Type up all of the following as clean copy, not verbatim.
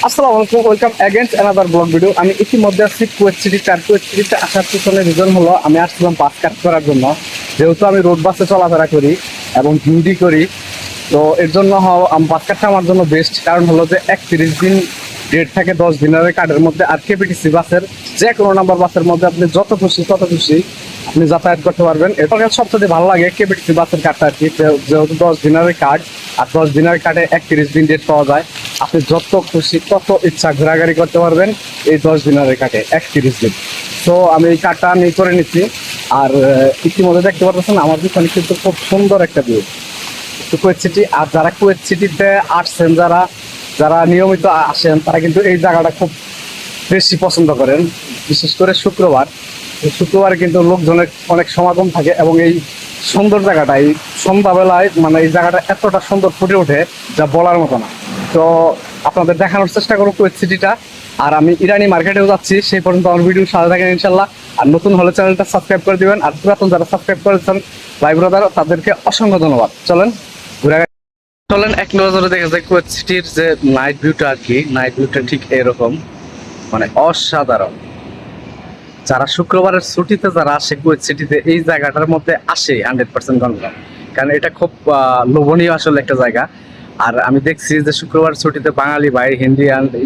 আসসালামু আলাইকুম, welcome again another blog video. আমি ইতিমধ্যে আসছি কুয়েত সিটিতে। আর কুয়েত সিটিতে আসার পিছনে রিজন হলো আমি আসছিলাম বাস কাট করার জন্য। যেহেতু আমি রোড বাসে চলাফেরা করি এবং ডিউটি করি, তো এর জন্য বাস কাটটা আমার জন্য বেস্ট। কারণ হলো যে 31 দিন ডেট থাকে 10 দিনের কার্ডের মধ্যে। আর কেপিটিসি বাসের যে কোনো নাম্বার বাসের মধ্যে আপনি যত খুশি তত খুশি আপনি যাতায়াত করতে পারবেন। এটার কাছে সবচেয়ে ভালো লাগে কেপিটিসি বাসের কার্ডটা আর কি, যেহেতু 10 দিনের কার্ড। আর 10 দিনের কার্ডে 31 দিন ডেট পাওয়া যায়। আপনি যত খুশি তত ইচ্ছা ঘোরাঘুরি করতে পারবেন এই 10 দিনের কার্ডে 31 দিন। তো আমি এই কার্ডটা আমি করে নিচ্ছি। আর ইতিমধ্যে দেখতে পাচ্ছেন আমার পিছনে কিন্তু খুব সুন্দর একটা ভিউ কুয়েত সিটি। আর যারা কুয়েত সিটিতে আসছেন, যারা যারা নিয়মিত আসেন, তারা কিন্তু এই জায়গাটা খুব বেশি পছন্দ করেন। বিশেষ করে শুক্রবার কিন্তু লোকজনের অনেক সমাগম থাকে এবং এই সুন্দর জায়গাটা এই সন্ধ্যাবেলায় মানে এই জায়গাটা এতটা সুন্দর ফুটে ওঠে যা বলার মতো না। তো আপনাদের দেখানোর চেষ্টা করবো কুয়েত সিটিটা। আর আমি ইরানি মার্কেটেও যাচ্ছি, সেই পর্যন্ত আমার ভিডিও সাথে থাকেন ইনশাল্লাহ। আর নতুন হলে চ্যানেলটা সাবস্ক্রাইব করে দিবেন। আর পুরাতন যারা সাবস্ক্রাইব করেছেন ভাই ব্রাদার, তাদেরকে অসংখ্য ধন্যবাদ। চলেন এক নজরে দেখে যাই কুয়েত সিটির যে নাইট ভিউটা আর কি। নাইট ভিউটা ঠিক এরকম, মানে অসাধারণ। যারা শুক্রবারের ছুটিতে যারা আসে কুয়েত সিটিতে, এই জায়গাটার মধ্যে আসে 100% কনফার্ম। কারণ এটা খুব লোভনীয় আসলে একটা জায়গা। আর আমি দেখছি যে শুক্রবার ছুটিতে বাঙালি ভাই,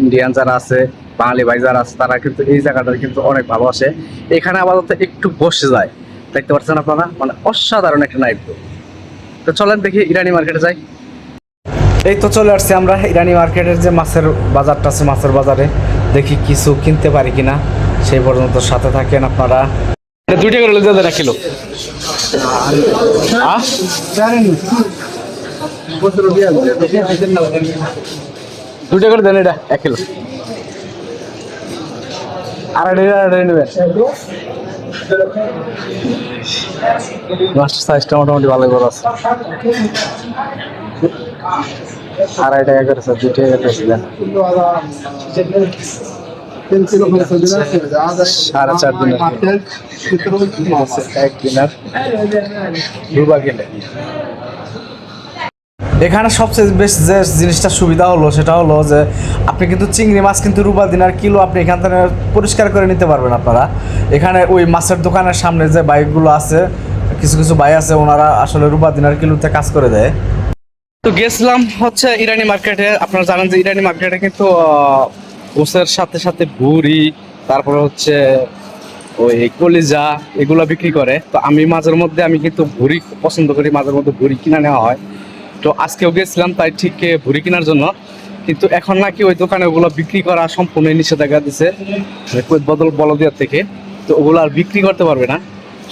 ইন্ডিয়ান যারা আছে, বাঙালি ভাই যারা আছে, তারা কিন্তু এই জায়গাটা কিন্তু অনেক ভালোবাসে। এখানে আপাতত একটু বসে যায়, দেখতে পাচ্ছেন আপনারা, মানে অসাধারণ একটা নাইট ভিউ। তো চলেন দেখি ইরানি মার্কেটে যাই। এই তো চলে আসছি আমরা ইরানি মার্কেটের যে মাছের বাজারটা আছে, মাছের বাজারে দেখি কিছু কিনতে পারি কিনা। সেই পর্যন্ত সাথে থাকেন আপনারা। 2 টাকা করে দেন 1 কিলো। 2 টাকা করে দেন এটা 1 কিলো। আড়াই নেবেন। মাছটার সাইজটা মোটামুটি ভালো বড় আছে। 2.5 টাকা করে স্যার, 2 টাকা করে দেন। 4.5 দিনের 1 দিনের রুবা কিনে। এখানে সবচেয়ে বেশ যে জিনিসটা সুবিধা হলো সেটা হলো যে আপনি কিন্তু চিংড়ি মাছ কিন্তু রুবা দিনার কিলো আপনি এখান থেকে পরিষ্কার করে নিতে পারবেন আপনারা। এখানে ওই মাছের দোকানের সামনে যে বাইকগুলো আছে, কিছু কিছু ভাই আছে, ওনারা আসলে রুবা দিনার কিলোতে কাজ করে দেয়। তো গেছিলাম হচ্ছে ইরানি মার্কেটে। আপনারা জানেন যে ইরানি মার্কেটে কিন্তু গোসের সাথে সাথে ভুড়ি, তারপরে হচ্ছে ওই কলিজা, এগুলো বিক্রি করে। তো আমি মাঝের মধ্যে আমি কিন্তু ভুড়ি পছন্দ করি, মাঝের মধ্যে ভুড়ি কিনে নেওয়া হয়। তো আজকেও গেছিলাম তাই ঠিক ভুড়ি কেনার জন্য। কিন্তু এখন নাকি ওই দোকানে ওগুলো বিক্রি করা সম্পূর্ণ নিষেধাজ্ঞা দিছে বলদিয়ার থেকে। তো ওগুলো আর বিক্রি করতে পারবে না,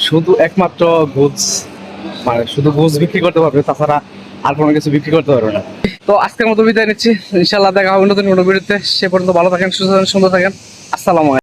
শুধু একমাত্র গোছ, মানে শুধু গোছ বিক্রি করতে পারবে, তাছাড়া আর কোনো কিছু বিক্রি করতে পারবে না। তো আজকের মতো বিদায় নিচ্ছি, ইনশাল্লাহ দেখা হবে নতুন কোনো ভিডিওতে। সে পর্যন্ত ভালো থাকেন, সুস্থ থাকেন, সুন্দর থাকেন। আসসালামু আলাইকুম।